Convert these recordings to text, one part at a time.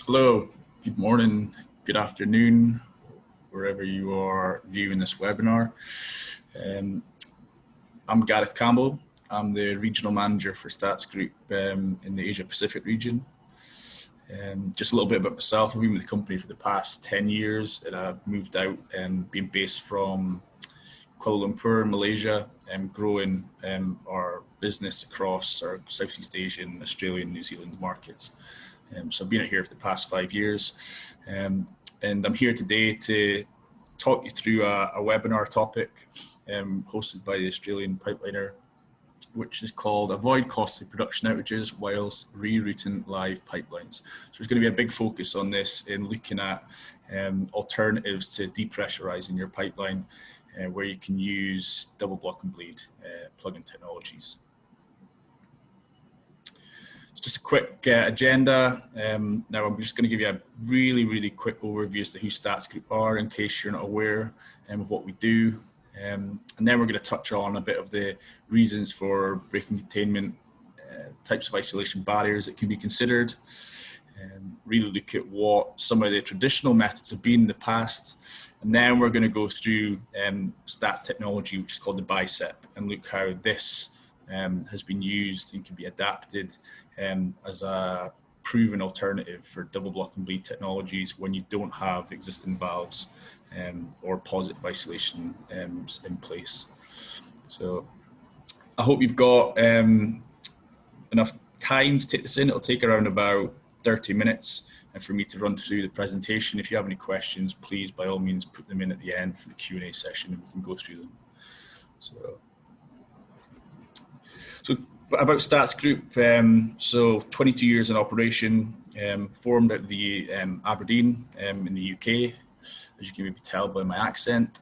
Hello, good morning, good afternoon, wherever you are viewing this webinar. I'm Gareth Campbell. I'm the Regional Manager for Stats Group in the Asia Pacific region. Just a little bit about myself. I've been with the company for the past 10 years and I've moved out and been based from Kuala Lumpur, Malaysia, and growing our business across our Southeast Asian, Australian, New Zealand markets. So I've been out here for the past 5 years, and I'm here today to talk you through a webinar topic hosted by the Australian pipeliner, which is called Avoid Costly Production Outages Whilst Rerouting Live Pipelines. So there's going to be a big focus on this in looking at alternatives to depressurizing your pipeline, where you can use double block and bleed plug-in technologies. Just a quick agenda. Now I'm just going to give you a really quick overview as to who Stats Group are in case you're not aware of what we do. And then we're going to touch on a bit of the reasons for breaking containment, types of isolation barriers that can be considered, really look at what some of the traditional methods have been in the past. And then we're going to go through stats technology, which is called the BISEP, and look how this has been used and can be adapted as a proven alternative for double block and bleed technologies when you don't have existing valves or positive isolation in place. So I hope you've got enough time to take this in. It'll take around about 30 minutes and for me to run through the presentation. If you have any questions, please by all means put them in at the end for the Q&A session and we can go through them. So about Stats Group, so 22 years in operation, formed out of the Aberdeen in the UK, as you can maybe tell by my accent.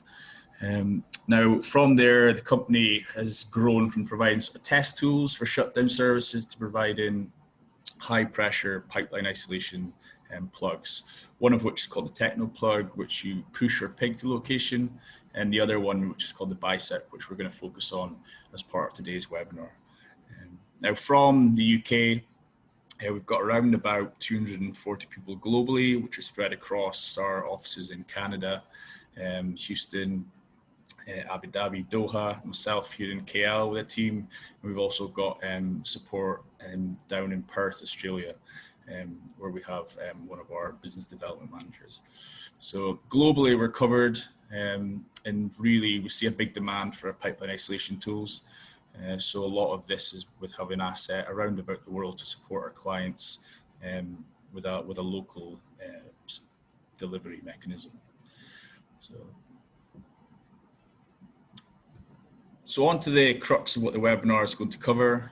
Now from there, the company has grown from providing sort of test tools for shutdown services to providing high pressure pipeline isolation plugs, one of which is called the Techno plug, which you push or pig to location, and the other one which is called the BISEP, which we're going to focus on as part of today's webinar. Now from the UK, we've got around about 240 people globally, which are spread across our offices in Canada, Houston, Abu Dhabi, Doha, myself here in KL with a team. And we've also got support down in Perth, Australia, where we have one of our business development managers. So globally we're covered, and really we see a big demand for pipeline isolation tools. So a lot of this is with having asset around about the world to support our clients with a local delivery mechanism. So on to the crux of what the webinar is going to cover.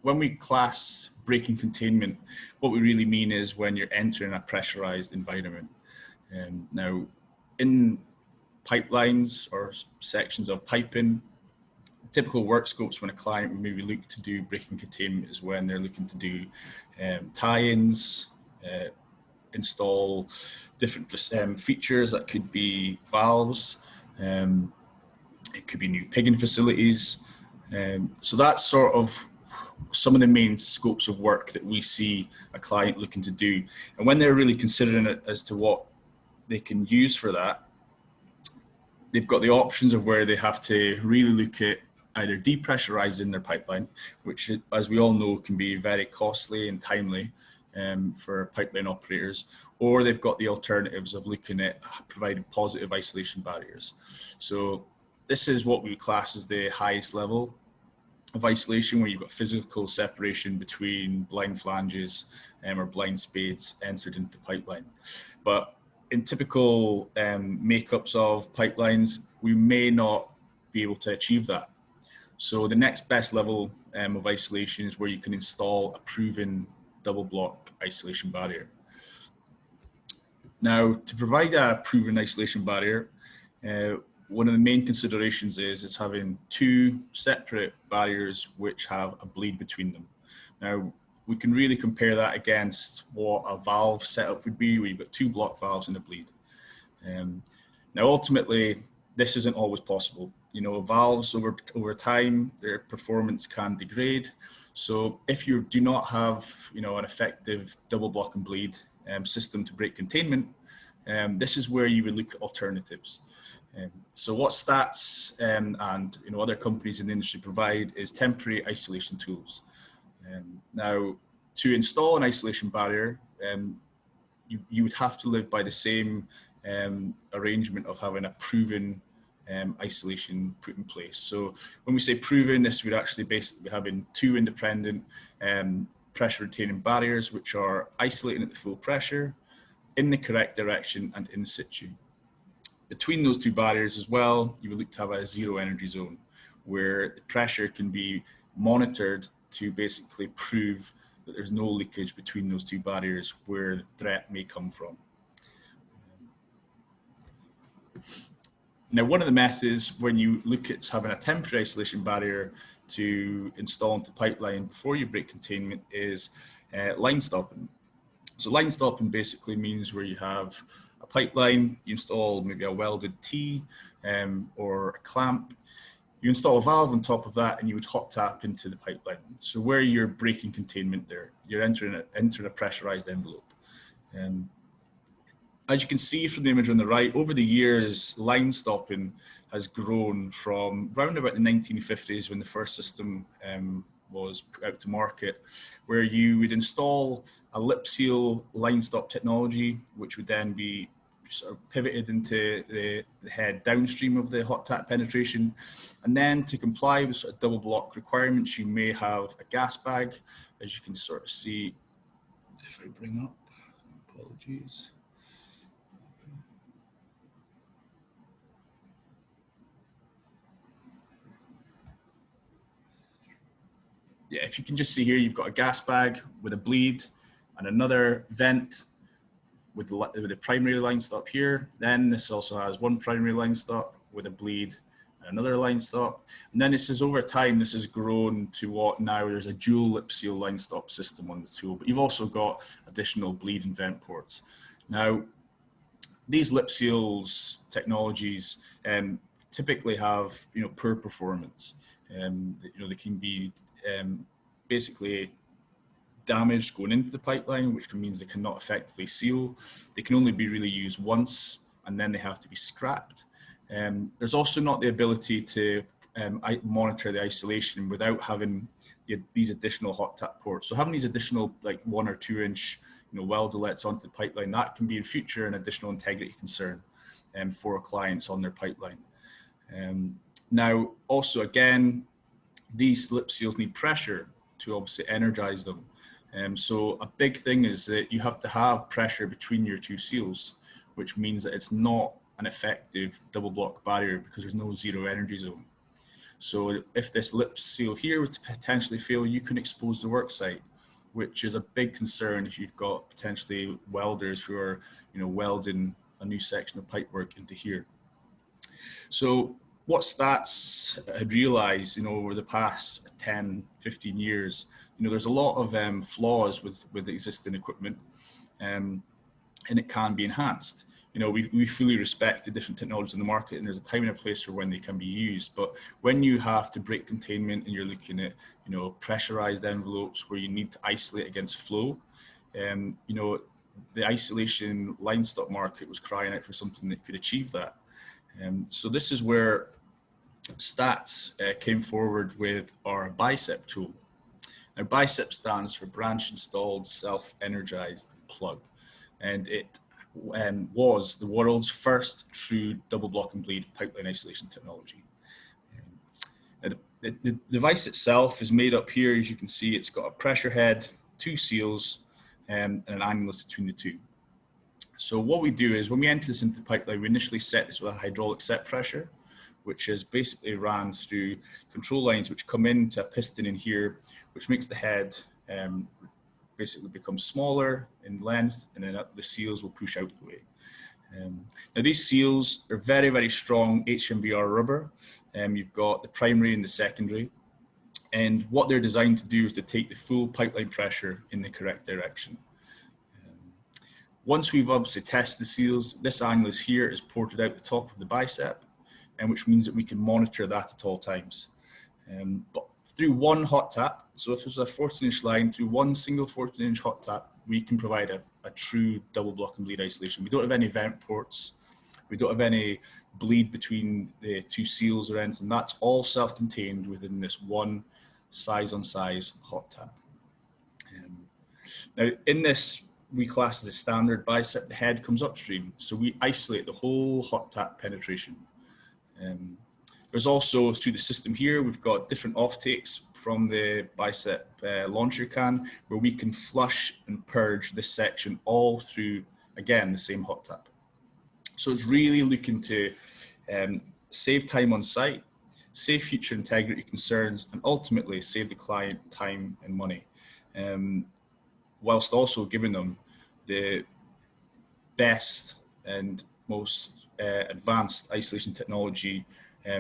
When we class breaking containment, what we really mean is when you're entering a pressurized environment. Now in pipelines or sections of piping, typical work scopes when a client would maybe look to do breaking containment is when they're looking to do tie-ins, install different features that could be valves, it could be new pigging facilities. So that's sort of some of the main scopes of work that we see a client looking to do. And when they're really considering it as to what they can use for that, they've got the options of where they have to really look at either depressurizing their pipeline, which, as we all know, can be very costly and timely for pipeline operators, or they've got the alternatives of looking at providing positive isolation barriers. So this is what we would class as the highest level of isolation, where you've got physical separation between blind flanges or blind spades entered into the pipeline. But in typical makeups of pipelines, we may not be able to achieve that. So the next best level of isolation is where you can install a proven double block isolation barrier. Now, to provide a proven isolation barrier, one of the main considerations is having two separate barriers which have a bleed between them. Now, we can really compare that against what a valve setup would be, where you've got two block valves and a bleed. Now, ultimately, this isn't always possible. You know, valves over time, their performance can degrade. So if you do not have, an effective double block and bleed system to break containment, this is where you would look at alternatives. So what Stats and other companies in the industry provide is temporary isolation tools. Now, to install an isolation barrier, you would have to live by the same arrangement of having a proven isolation put in place. So when we say proven, this would actually basically be having two independent pressure retaining barriers, which are isolating at the full pressure, in the correct direction, and in situ. Between those two barriers as well, you would look to have a zero energy zone where the pressure can be monitored to basically prove that there's no leakage between those two barriers where the threat may come from. Now, one of the methods when you look at having a temporary isolation barrier to install into pipeline before you break containment is line stopping. So line stopping basically means where you have a pipeline, you install maybe a welded T or a clamp, you install a valve on top of that, and you would hot tap into the pipeline. So where you're breaking containment there, you're entering a pressurized envelope. As you can see from the image on the right, over the years, line stopping has grown from around about the 1950s when the first system was put out to market, where you would install a lip seal line stop technology, which would then be sort of pivoted into the head downstream of the hot tap penetration. And then to comply with sort of double block requirements, you may have a gas bag, as you can sort of see, if I bring up, apologies. Yeah, if you can just see here, you've got a gas bag with a bleed and another vent with the primary line stop here. Then this also has one primary line stop with a bleed and another line stop. And then this is over time, this has grown to what now there's a dual lip seal line stop system on the tool, but you've also got additional bleed and vent ports. Now, these lip seals technologies typically have, poor performance. They can be basically damaged going into the pipeline, which means they cannot effectively seal. They can only be really used once, and then they have to be scrapped. There's also not the ability to monitor the isolation without having these additional hot tap ports. So having these additional 1 or 2 inch weld lets onto the pipeline, that can be in future an additional integrity concern for clients on their pipeline. Now, also again, these lip seals need pressure to obviously energize them. So a big thing is that you have to have pressure between your two seals, which means that it's not an effective double block barrier because there's no zero energy zone. So if this lip seal here was to potentially fail, you can expose the work site, which is a big concern if you've got potentially welders who are, welding a new section of pipework into here. So what Stats had realized, over the past 10, 15 years, there's a lot of flaws with existing equipment, and it can be enhanced. We fully respect the different technologies in the market, and there's a time and a place for when they can be used. But when you have to break containment and you're looking at, pressurized envelopes where you need to isolate against flow, the isolation line stop market was crying out for something that could achieve that. So this is where Stats came forward with our BISEP tool. Now, BISEP stands for Branch Installed Self-Energized Plug, and it was the world's first true double block and bleed pipeline isolation technology. The device itself is made up here. As you can see, it's got a pressure head, 2 seals, and an annulus between the two. So what we do is when we enter this into the pipeline, we initially set this with a hydraulic set pressure, which is basically ran through control lines which come into a piston in here, which makes the head basically become smaller in length, and then the seals will push out the way. Now these seals are very, very strong HMBR rubber. You've got the primary and the secondary, and what they're designed to do is to take the full pipeline pressure in the correct direction. Once we've obviously tested the seals, this annulus here is ported out the top of the BISEP, and which means that we can monitor that at all times. But through one hot tap. So if there's a 14-inch line through one single 14-inch hot tap, we can provide a true double block and bleed isolation. We don't have any vent ports. We don't have any bleed between the two seals or anything. That's all self-contained within this one size-on-size hot tap. Now, in this, we class as a standard BISEP, the head comes upstream. So we isolate the whole hot tap penetration. There's also, through the system here, we've got different offtakes from the BISEP launcher can, where we can flush and purge this section all through, again, the same hot tap. So it's really looking to save time on site, save future integrity concerns, and ultimately save the client time and money, whilst also giving them the best and most advanced isolation technology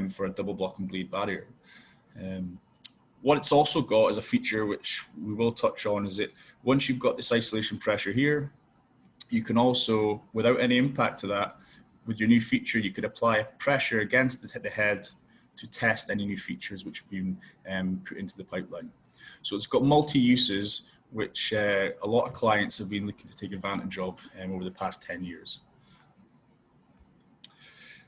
for a double block and bleed barrier. What it's also got as a feature, which we will touch on, is that once you've got this isolation pressure here, you can also, without any impact to that, with your new feature, you could apply a pressure against the head to test any new features which have been put into the pipeline. So it's got multi-uses, which a lot of clients have been looking to take advantage of over the past 10 years.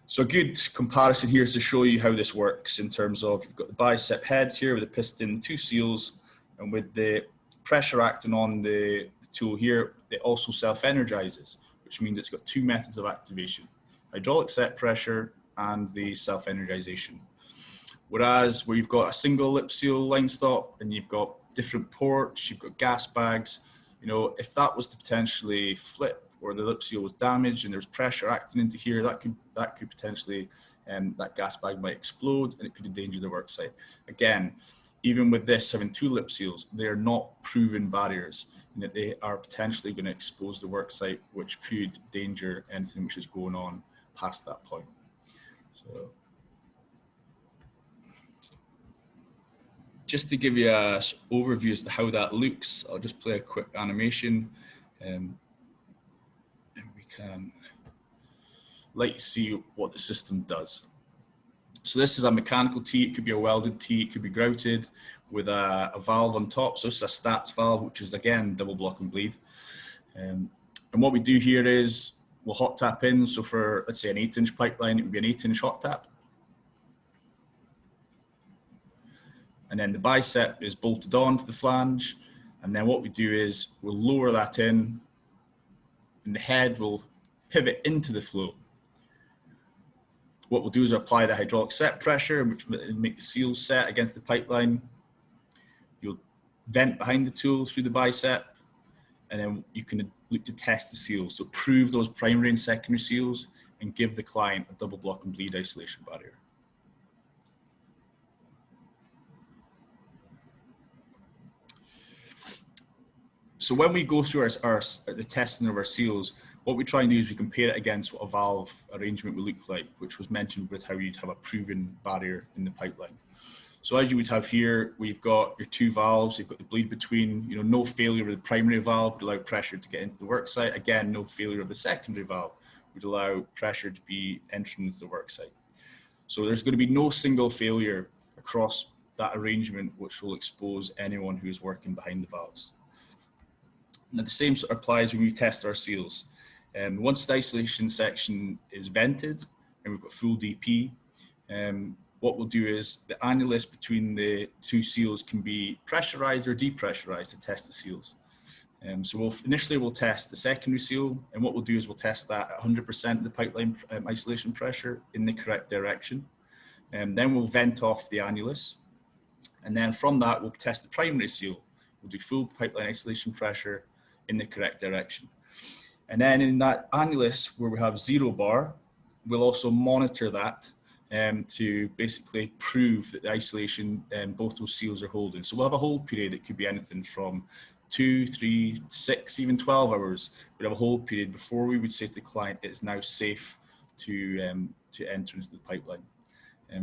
So a good comparison here is to show you how this works in terms of, you've got the BISEP head here with the piston, two seals, and with the pressure acting on the tool here, it also self-energizes, which means it's got two methods of activation: hydraulic set pressure and the self-energization. Whereas where you've got a single lip seal line stop and you've got different ports, you've got gas bags, you know, if that was to potentially flip or the lip seal was damaged and there's pressure acting into here, that could potentially, that gas bag might explode and it could endanger the work site. Again, even with this having two lip seals, they are not proven barriers, in that they are potentially going to expose the work site, which could danger anything which is going on past that point. So, just to give you an overview as to how that looks, I'll just play a quick animation. And we can let you see what the system does. So this is a mechanical tee, it could be a welded tee, it could be grouted with a valve on top. So this is a stats valve, which is again double block and bleed. And what we do here is we'll hot tap in. So for, let's say, an 8-inch pipeline, it would be an 8-inch hot tap. And then the BISEP is bolted on to the flange. And then what we do is we'll lower that in and the head will pivot into the flow. What we'll do is apply the hydraulic set pressure, which will make the seals set against the pipeline. You'll vent behind the tool through the BISEP, and then you can look to test the seals. So prove those primary and secondary seals and give the client a double block and bleed isolation barrier. So when we go through the testing of our seals, what we try and do is we compare it against what a valve arrangement would look like, which was mentioned with how you'd have a proven barrier in the pipeline. So as you would have here, we've got your two valves, you've got the bleed between, you know, no failure of the primary valve would allow pressure to get into the work site. Again, no failure of the secondary valve would allow pressure to be entering into the work site. So there's going to be no single failure across that arrangement, which will expose anyone who is working behind the valves. Now the same sort of applies when we test our seals. Once the isolation section is vented and we've got full DP, what we'll do is the annulus between the two seals can be pressurized or depressurized to test the seals. So initially we'll test the secondary seal, and what we'll do is we'll test that at 100% of the pipeline isolation pressure in the correct direction. Then we'll vent off the annulus, and then from that we'll test the primary seal. We'll do full pipeline isolation pressure in the correct direction. And then in that annulus where we have 0 bar, we'll also monitor that to basically prove that the isolation both those seals are holding. So we'll have a hold period. It could be anything from 2, 3, 6, even 12 hours. We'd have a hold period before we would say to the client it is now safe to enter into the pipeline.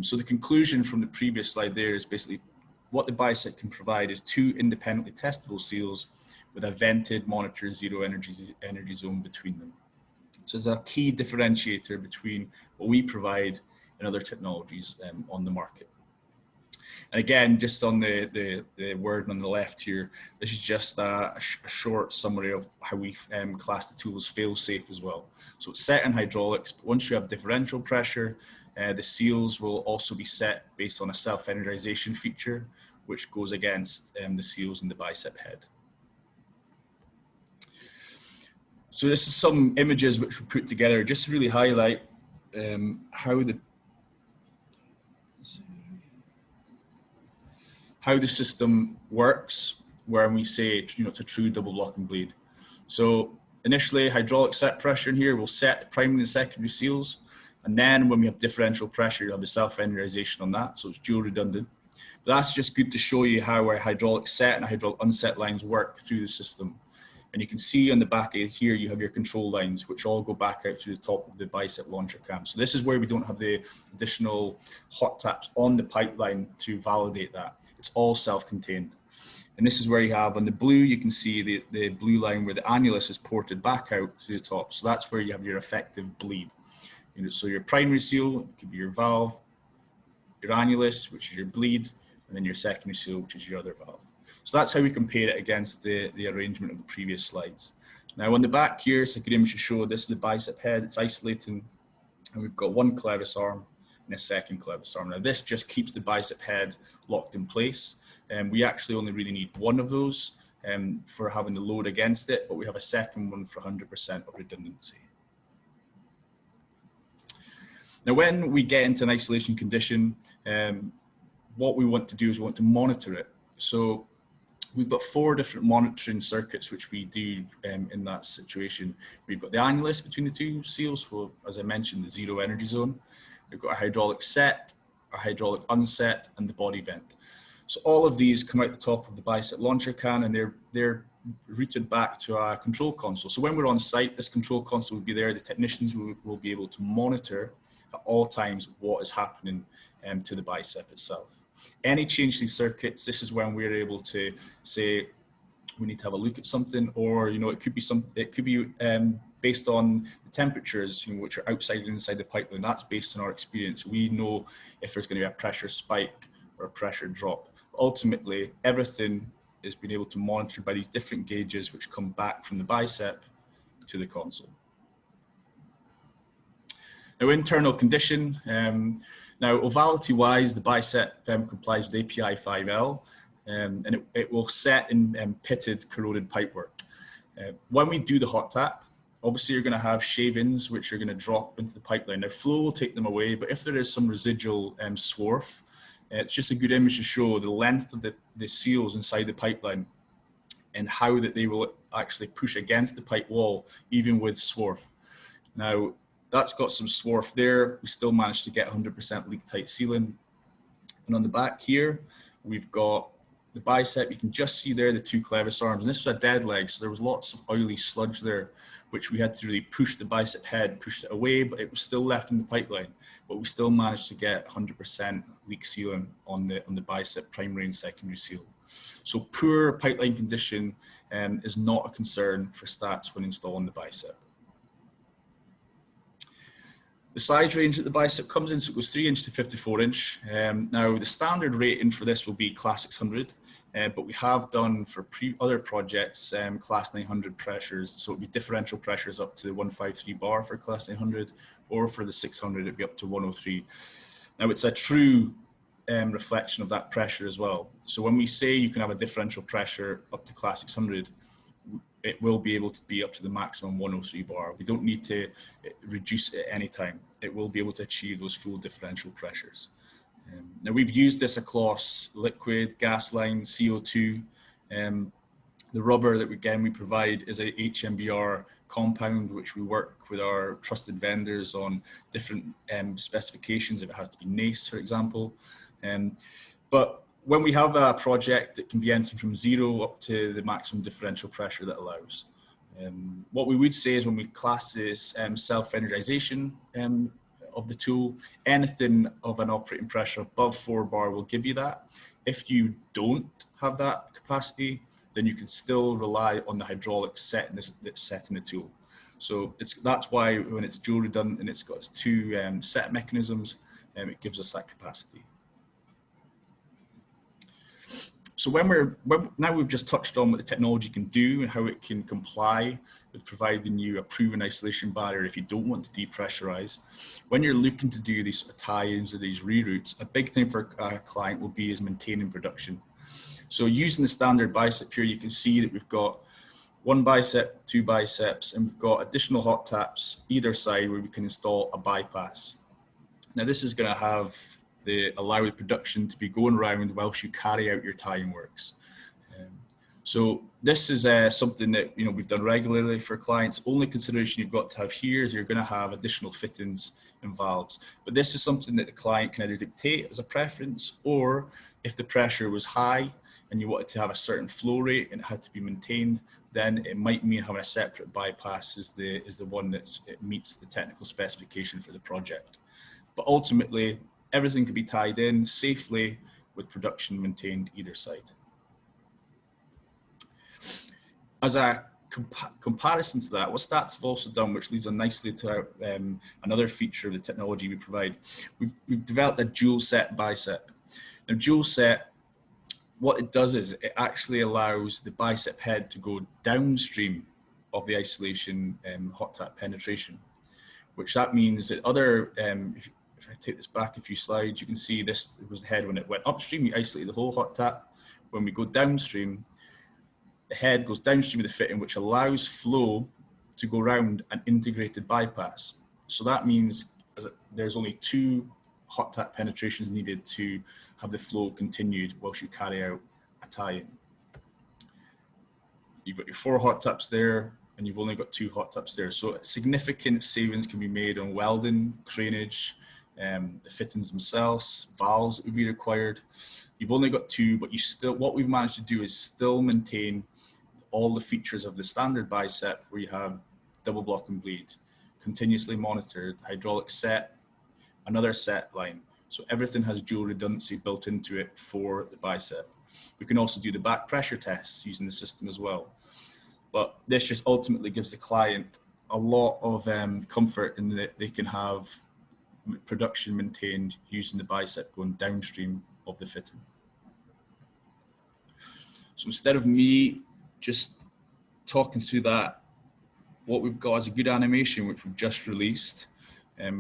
So the conclusion from the previous slide there is basically what the BISEP can provide is 2 independently testable seals with a vented monitored zero energy zone between them. So it's a key differentiator between what we provide and other technologies on the market. And again, just on the word on the left here, this is just a short summary of how we class the tool as fail-safe as well. So it's set in hydraulics, but once you have differential pressure, the seals will also be set based on a self-energization feature, which goes against the seals in the bicep head. So this is some images which we put together just to really highlight how the system works when we say, it's a true double blocking bleed. So initially, hydraulic set pressure in here will set the primary and secondary seals. And then when we have differential pressure, you have the self-energization on that. So it's dual redundant. But that's just good to show you how our hydraulic set and hydraulic unset lines work through the system. And you can see on the back of here, you have your control lines, which all go back out to the top of the bicep launcher cam. So this is where we don't have the additional hot taps on the pipeline to validate that. It's all self-contained. And this is where you have on the blue, you can see the blue line where the annulus is ported back out to the top. So that's where you have your effective bleed. So your primary seal could be your valve, your annulus, which is your bleed, and then your secondary seal, which is your other valve. So that's how we compare it against the arrangement of the previous slides. Now on the back here, it's a good image to show this is the bicep head. It's isolating, and we've got one clevis arm and a second clevis arm. Now this just keeps the bicep head locked in place. And we actually only really need one of those for having the load against it, but we have a second one for 100% of redundancy. Now, when we get into an isolation condition, what we want to do is we want to monitor it. So we've got 4 different monitoring circuits which we do in that situation. We've got the annulus between the 2 seals, so as I mentioned, the 0 energy zone. We've got a hydraulic set, a hydraulic unset, and the body vent. So all of these come out the top of the bicep launcher can, and they're routed back to our control console. So when we're on site, this control console will be there. The technicians will be able to monitor at all times what is happening to the bicep itself. Any change to these circuits, this is when we're able to say we need to have a look at something, or it could be based on the temperatures which are outside and inside the pipeline. That's based on our experience. We know if there's going to be a pressure spike or a pressure drop. Ultimately, everything is being able to monitor by these different gauges which come back from the bicep to the console. Now, internal condition. Now, ovality-wise, the bicep complies with API 5L, and it will set in pitted, corroded pipework. When we do the hot tap, obviously you're going to have shavings which are going to drop into the pipeline. Now, flow will take them away, but if there is some residual swarf, it's just a good image to show the length of the seals inside the pipeline and how that they will actually push against the pipe wall, even with swarf. Now, that's got some swarf there. We still managed to get 100% leak tight sealing. And on the back here, we've got the bicep. You can just see there the 2 clevis arms. And this was a dead leg, so there was lots of oily sludge there, which we had to really push the bicep head, pushed it away, but it was still left in the pipeline. But we still managed to get 100% leak sealing on the bicep primary and secondary seal. So poor pipeline condition is not a concern for stats when installing the bicep. The size range that the bicep comes in, so it goes 3" to 54". Now, the standard rating for this will be class 600, but we have done for other projects class 900 pressures, so it would be differential pressures up to the 153 bar for class 900, or for the 600, it'd be up to 103. Now, it's a true reflection of that pressure as well. So when we say you can have a differential pressure up to class 600, it will be able to be up to the maximum 103 bar. We don't need to reduce it at any time. It will be able to achieve those full differential pressures. Now, we've used this across liquid, gas line, CO2. The rubber that we provide is a HMBR compound, which we work with our trusted vendors on different specifications, if it has to be NACE, for example. But when we have a project, it can be anything from 0 up to the maximum differential pressure that allows. What we would say is when we class this self-energization of the tool, anything of an operating pressure above 4 bar will give you that. If you don't have that capacity, then you can still rely on the hydraulic set in the tool. So that's why when it's dual redundant and it's got its 2 set mechanisms, it gives us that capacity. So now we've just touched on what the technology can do and how it can comply with providing you a proven isolation barrier if you don't want to depressurize. When you're looking to do these tie-ins or these reroutes, a big thing for a client will be is maintaining production. So using the standard BISEP here, you can see that we've got one BISEP, two BISEPs, and we've got additional hot taps either side where we can install a bypass. Now this is going to allow the production to be going around whilst you carry out your tie-in works. So this is something that we've done regularly for clients. Only consideration you've got to have here is you're going to have additional fittings and valves. But this is something that the client can either dictate as a preference, or if the pressure was high and you wanted to have a certain flow rate and it had to be maintained, then it might mean having a separate bypass is the one that meets the technical specification for the project. But ultimately, everything can be tied in safely with production maintained either side. As a comparison to that, what Stats have also done, which leads on nicely to another feature of the technology we provide, we've developed a dual set BISEP. Now, dual set, what it does is it actually allows the BISEP head to go downstream of the isolation hot tap penetration, which that means that if I take this back a few slides, you can see this was the head when it went upstream, you isolate the whole hot tap. When we go downstream, the head goes downstream of the fitting, which allows flow to go around an integrated bypass. So that means there's only 2 hot tap penetrations needed to have the flow continued whilst you carry out a tie-in. You've got your 4 hot taps there, and you've only got 2 hot taps there. So significant savings can be made on welding, cranage, the fittings themselves, valves that would be required. You've only got 2, but what we've managed to do is still maintain all the features of the standard BISEP, where you have double block and bleed, continuously monitored, hydraulic set, another set line. So everything has dual redundancy built into it for the BISEP. We can also do the back pressure tests using the system as well. But this just ultimately gives the client a lot of comfort in that they can have production maintained using the BISEP going downstream of the fitting. So instead of me just talking through that, what we've got is a good animation which we've just released,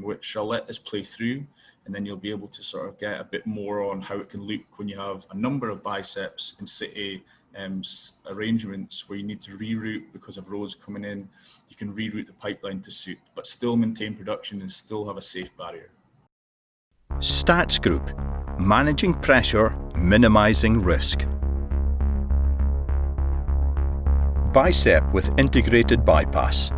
which I'll let this play through, and then you'll be able to sort of get a bit more on how it can look when you have a number of BISEPs in city arrangements where you need to reroute because of roads coming in. You can reroute the pipeline to suit, but still maintain production and still have a safe barrier. Stats Group, managing pressure, minimizing risk. BISEP with integrated bypass.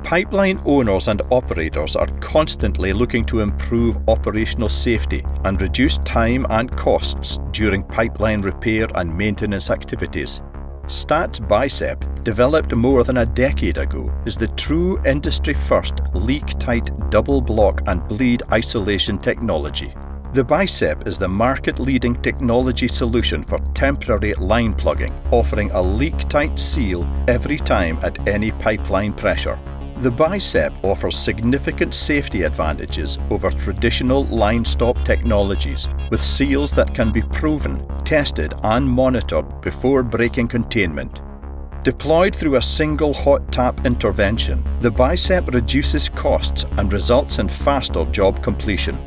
Pipeline owners and operators are constantly looking to improve operational safety and reduce time and costs during pipeline repair and maintenance activities. Stats BISEP, developed more than a decade ago, is the true industry-first leak-tight double block and bleed isolation technology. The BISEP is the market-leading technology solution for temporary line plugging, offering a leak-tight seal every time at any pipeline pressure. The BISEP offers significant safety advantages over traditional line stop technologies, with seals that can be proven, tested and monitored before breaking containment. Deployed through a single hot tap intervention, the BISEP reduces costs and results in faster job completion.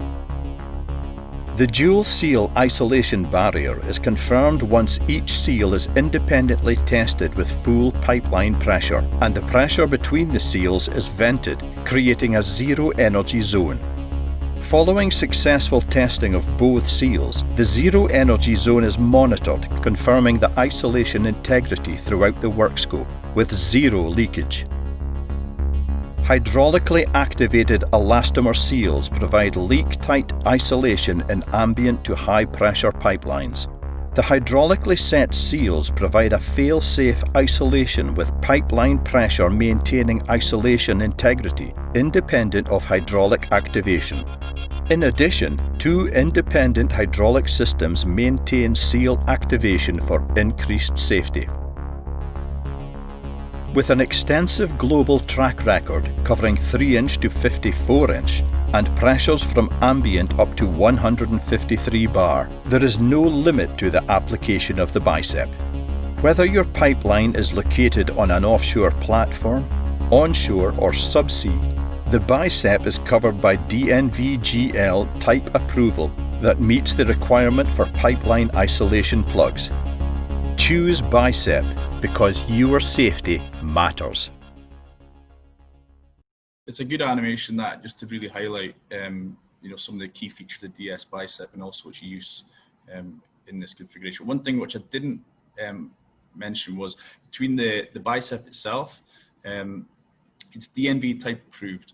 The dual seal isolation barrier is confirmed once each seal is independently tested with full pipeline pressure, and the pressure between the seals is vented, creating a zero energy zone. Following successful testing of both seals, the zero energy zone is monitored, confirming the isolation integrity throughout the work scope, with zero leakage. Hydraulically activated elastomer seals provide leak-tight isolation in ambient to high-pressure pipelines. The hydraulically set seals provide a fail-safe isolation with pipeline pressure maintaining isolation integrity, independent of hydraulic activation. In addition, 2 independent hydraulic systems maintain seal activation for increased safety. With an extensive global track record covering 3-inch to 54-inch, and pressures from ambient up to 153 bar. There is no limit to the application of the BISEP. Whether your pipeline is located on an offshore platform, onshore or subsea, the BISEP is covered by DNV-GL type approval that meets the requirement for pipeline isolation plugs. Choose BISEP because your safety matters. It's a good animation that just to really highlight some of the key features of DS BISEP and also its use in this configuration. One thing which I didn't mention was between the BISEP itself, it's DNV type approved.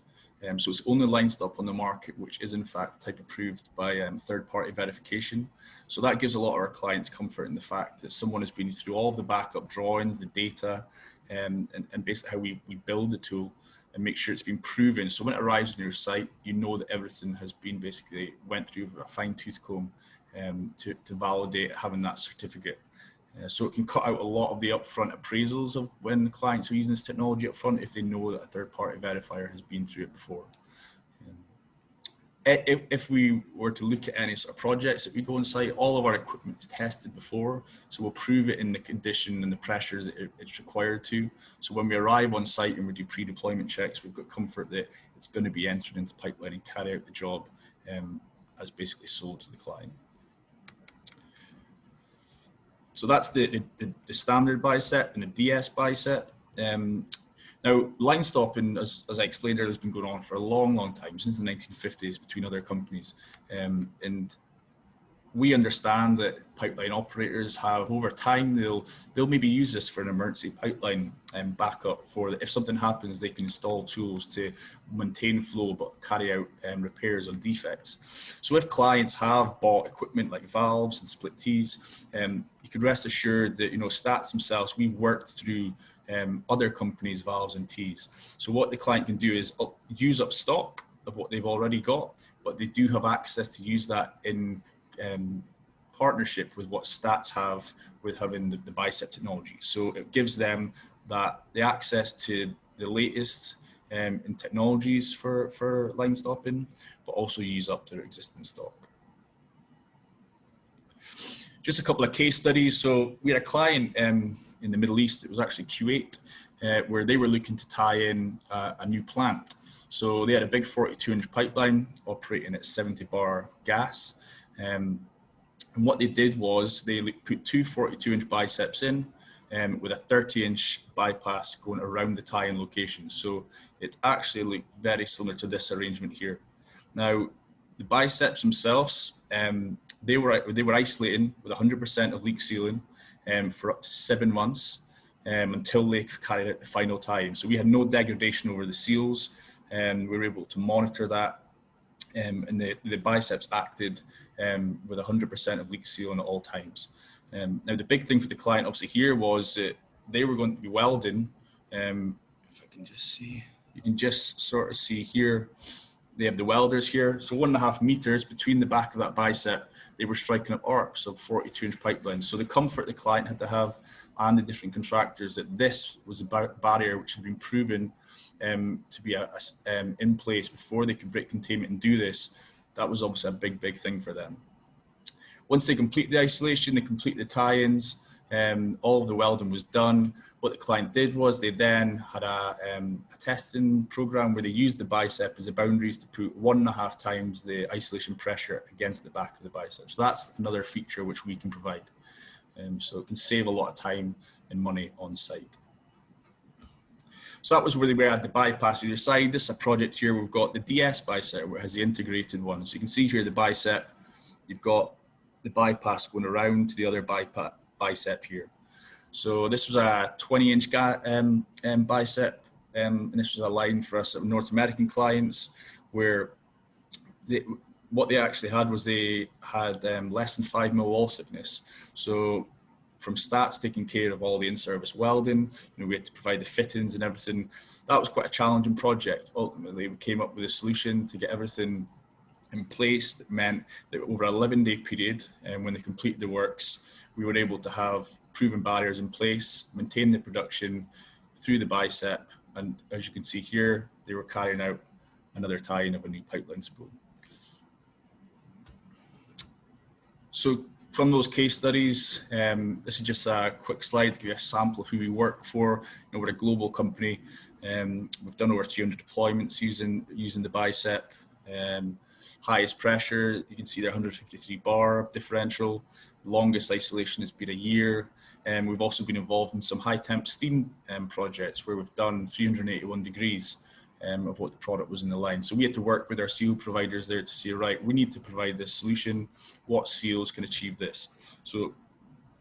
So it's only line stop on the market which is in fact type approved by third-party verification. So that gives a lot of our clients comfort in the fact that someone has been through all of the backup drawings, the data, and basically how we build the tool and make sure it's been proven. So when it arrives on your site, you know that everything has been basically went through a fine tooth comb to validate having that certificate. So it can cut out a lot of the upfront appraisals of when clients are using this technology upfront if they know that a third-party verifier has been through it before. If we were to look at any sort of projects that we go on site, all of our equipment is tested before, so we'll prove it in the condition and the pressures that it's required to. So when we arrive on site and we do pre-deployment checks, we've got comfort that it's going to be entered into pipeline and carry out the job as basically sold to the client. So that's the standard BISEP and the DS BISEP. Now, line stopping, as I explained earlier, has been going on for a long, long time, since the 1950s between other companies. And we understand that pipeline operators have, over time, they'll maybe use this for an emergency pipeline backup for if something happens, they can install tools to maintain flow but carry out repairs on defects. So if clients have bought equipment like valves and split tees, you can rest assured that, Stats themselves, we've worked through other companies' valves and tees. So what the client can do is use up stock of what they've already got, but they do have access to use that in partnership with what Stats have with having the BISEP technology. So it gives them the access to the latest in technologies for line stopping, but also use up their existing stock. Just a couple of case studies. So we had a client in the Middle East, it was actually Kuwait, where they were looking to tie in a new plant. So they had a big 42-inch pipeline operating at 70 bar gas. And what they did was they put two 42-inch BISEPs in with a 30-inch bypass going around the tie-in location. So it actually looked very similar to this arrangement here. Now, the BISEPs themselves, they were isolating with 100% of leak sealing for up to 7 months until they carried out the final tie-in. So we had no degradation over the seals, and we were able to monitor that. And the BISEPs acted with 100% of leak sealing at all times. Now the big thing for the client obviously here was that they were going to be welding. If I can just see, you can just sort of see here, they have the welders here. So 1.5 meters between the back of that BISEP, they were striking up arcs of 42-inch pipelines. So the comfort the client had to have and the different contractors that this was a barrier which had been proven to be in place before they could break containment and do this, that was obviously a big thing for them. Once they complete the isolation, they complete the tie-ins, all of the welding was done. What the client did was they then had a testing program where they used the BISEP as the boundaries to put 1.5 times the isolation pressure against the back of the BISEP. So that's another feature which we can provide. So it can save a lot of time and money on site. So that was where they were at the bypass either side. This is a project here. We've got the DS BISEP where it has the integrated one. So you can see here the BISEP, you've got the bypass going around to the other BISEP here. So this was a 20-inch BISEP, and this was a line for us North American clients where what they actually had was they had less than 5 mil wall thickness. So from Stats taking care of all the in-service welding, we had to provide the fittings and everything. That was quite a challenging project. Ultimately, we came up with a solution to get everything in place that meant that over an 11-day period, and when they completed the works, we were able to have proven barriers in place, maintain the production through the BISEP, and as you can see here, they were carrying out another tie-in of a new pipeline spool. So from those case studies, this is just a quick slide to give you a sample of who we work for. You know, we're a global company. We've done over 300 deployments using the BISEP. Highest pressure, you can see there 153 bar differential. Longest isolation has been a year. And we've also been involved in some high temp steam projects where we've done 381 degrees of what the product was in the line. So we had to work with our seal providers there to say, right, we need to provide this solution. What seals can achieve this? So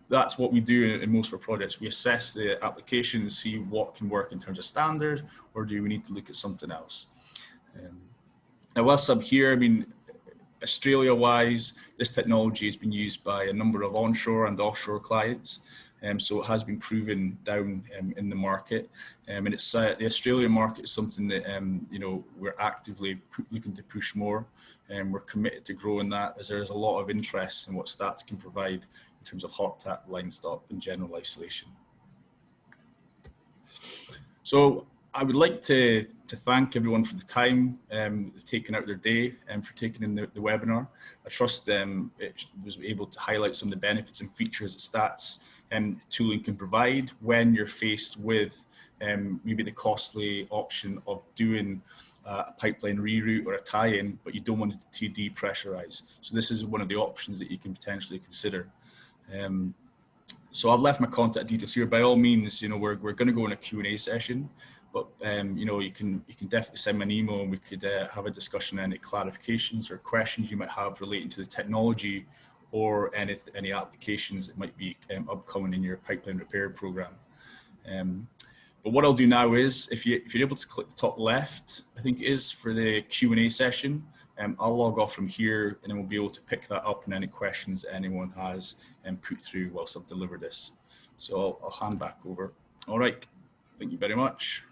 that's what we do in most of our projects. We assess the application and see what can work in terms of standard, or do we need to look at something else? Now, whilst I'm here, I mean, Australia-wise, this technology has been used by a number of onshore and offshore clients. So it has been proven down in the market, and it's the Australian market is something that you know, we're actively looking to push more, and we're committed to growing that, as there's a lot of interest in what stats can provide in terms of hot tap, line stop, and general isolation. So I would like to thank everyone for the time they've taken out their day and for taking in the webinar. I trust it was able to highlight some of the benefits and features that stats tooling can provide when you're faced with maybe the costly option of doing a pipeline reroute or a tie-in, but you don't want it to depressurize. So this is one of the options that you can potentially consider. So I've left my contact details here. By all means, you know, we're going to go in a Q&A session, but you know, you can definitely send me an email and we could have a discussion on any clarifications or questions you might have relating to the technology or any applications that might be upcoming in your pipeline repair program. But what I'll do now is, if you're able to click the top left, I think it is for the Q&A session, I'll log off from here and then we'll be able to pick that up and any questions that anyone has and put through whilst I've delivered this. So I'll hand back over. All right, thank you very much.